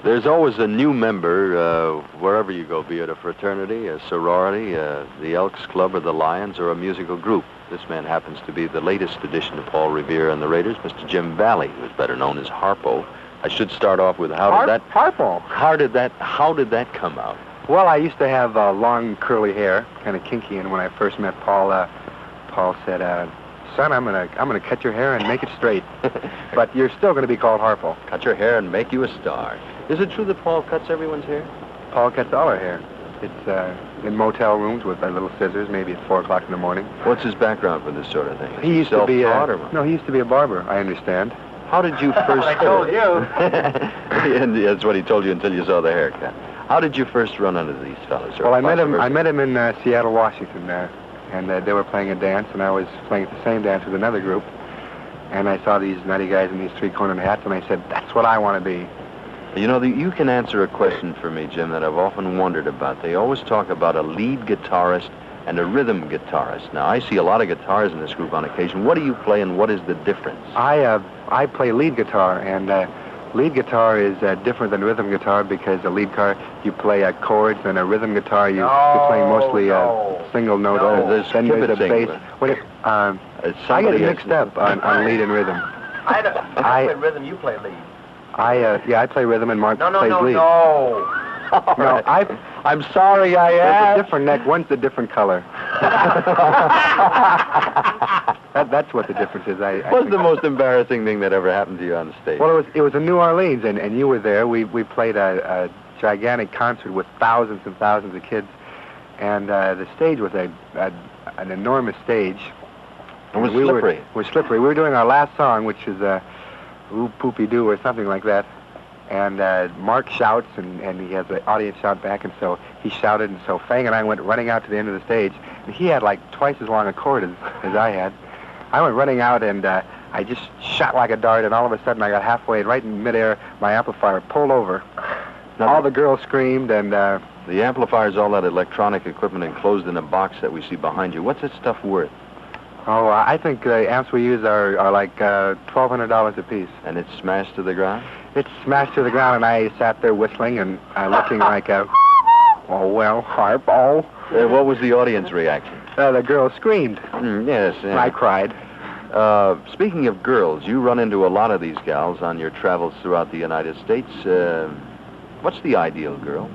There's always a new member wherever you go, be it a fraternity, a sorority, the Elks Club, or the Lions, or a musical group. This man happens to be the latest addition to Paul Revere and the Raiders, Mr. Jim Valley, who is better known as Harpo. I should start off with Harpo. How did that come out? Well, I used to have long curly hair, kind of kinky, and when I first met Paul, Paul said, "Son, I'm gonna cut your hair and make it straight, but you're still gonna be called Harpo." Cut your hair and make you a star. Is it true that Paul cuts everyone's hair? Paul cuts all our hair. It's in motel rooms with little scissors, maybe at 4 o'clock in the morning. What's his background for this sort of thing? He used to be no, he used to be a barber, I understand. How did you first... I told you. And that's what he told you until you saw the haircut. How did you first run into these fellas? Well, I met him in Seattle, Washington, and they were playing a dance, and I was playing the same dance with another group. And I saw these nutty guys in these three-cornered hats, and I said, "That's what I want to be." You know, you can answer a question for me, Jim, that I've often wondered about. They always talk about a lead guitarist and a rhythm guitarist. Now, I see a lot of guitars in this group on occasion. What do you play, and what is the difference? I play lead guitar, and lead guitar is different than rhythm guitar because a lead guitar, you play chords, and a rhythm guitar, you're playing mostly single note. There's then there's a bass. I get mixed up on lead and rhythm. I play rhythm, you play lead. I play rhythm, and Mark plays lead. No. No, I'm sorry I asked. There's a different neck. One's a different color. That's what the difference is. What's the most embarrassing thing that ever happened to you on stage? Well, it was in New Orleans, and you were there. We played a gigantic concert with thousands and thousands of kids, and the stage was an enormous stage. It was slippery. We're slippery. We were doing our last song, which is Ooh Poopy Doo or something like that. And Mark shouts, and he has the audience shout back, and so he shouted, and so Fang and I went running out to the end of the stage, and he had like twice as long a chord as I had. I went running out, and I just shot like a dart, and all of a sudden I got halfway, and right in midair, my amplifier pulled over. Now, all the girls screamed, and... the amplifier's all that electronic equipment enclosed in a box that we see behind you. What's that stuff worth? Oh, I think the amps we use are like $1,200 a piece. And it's smashed to the ground? It's smashed to the ground, and I sat there whistling and looking like a... Oh, well, Harpo. What was the audience reaction? The girls screamed. Yes. I cried. Speaking of girls, you run into a lot of these gals on your travels throughout the United States. What's the ideal girl?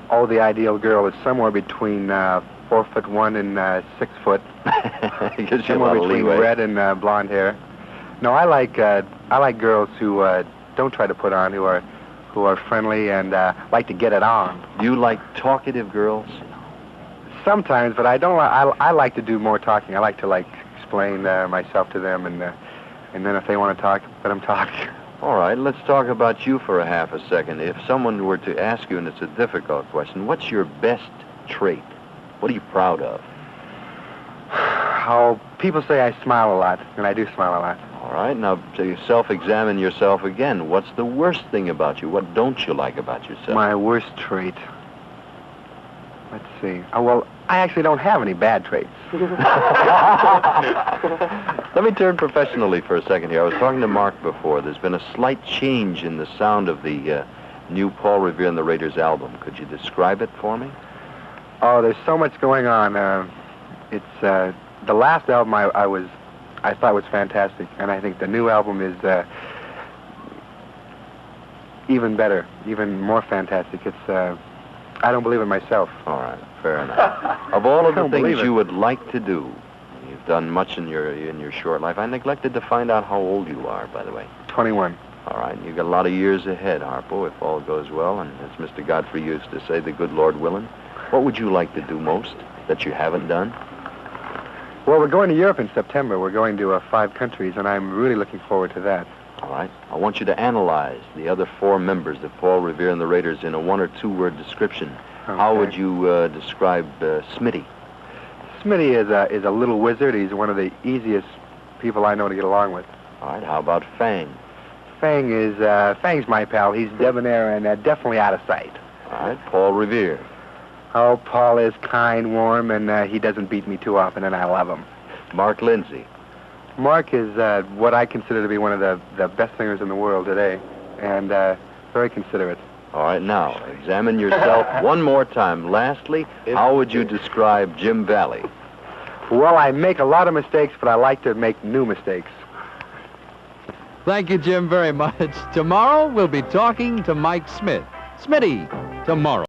Oh, the ideal girl is somewhere between 4'1" and 6 foot. Somewhere between red and blonde hair. No, I like girls who don't try to put on, who are friendly and like to get it on. You like talkative girls? Sometimes, but I don't. I like to do more talking. I like to explain myself to them, and then if they want to talk, let them talk. All right, let's talk about you for a half a second. If someone were to ask you, and it's a difficult question, what's your best trait? What are you proud of? How people say I smile a lot, and I do smile a lot. All right, now so you self-examine yourself again. What's the worst thing about you? What don't you like about yourself? My worst trait. Let's see. Well, I actually don't have any bad traits. Let me turn professionally for a second here. I was talking to Mark before. There's been a slight change in the sound of the new Paul Revere and the Raiders album. Could you describe it for me? Oh, there's so much going on. It's the last album I thought was fantastic, and I think the new album is even better, even more fantastic. It's I don't believe it myself. All right, fair enough. Of all of the things you would like to do, you've done much in your short life. I neglected to find out how old you are, by the way. 21. All right, you've got a lot of years ahead, Harpo, if all goes well, and as Mr. Godfrey used to say, the good Lord willing. What would you like to do most that you haven't done? Well, we're going to Europe in September. We're going to 5 countries, and I'm really looking forward to that. All right. I want you to analyze the other 4 members of Paul Revere and the Raiders in a 1- or 2-word description. Okay. How would you describe Smitty? Smitty is a little wizard. He's one of the easiest people I know to get along with. All right. How about Fang? Fang's my pal. He's debonair and definitely out of sight. All right. Paul Revere? Oh, Paul is kind, warm, and he doesn't beat me too often, and I love him. Mark Lindsay? Mark is what I consider to be one of the best singers in the world today. And Very considerate. All right, now, examine yourself one more time. Lastly, how would you describe Jim Valley? Well, I make a lot of mistakes, but I like to make new mistakes. Thank you, Jim, very much. Tomorrow, we'll be talking to Mike Smith. Smitty, tomorrow.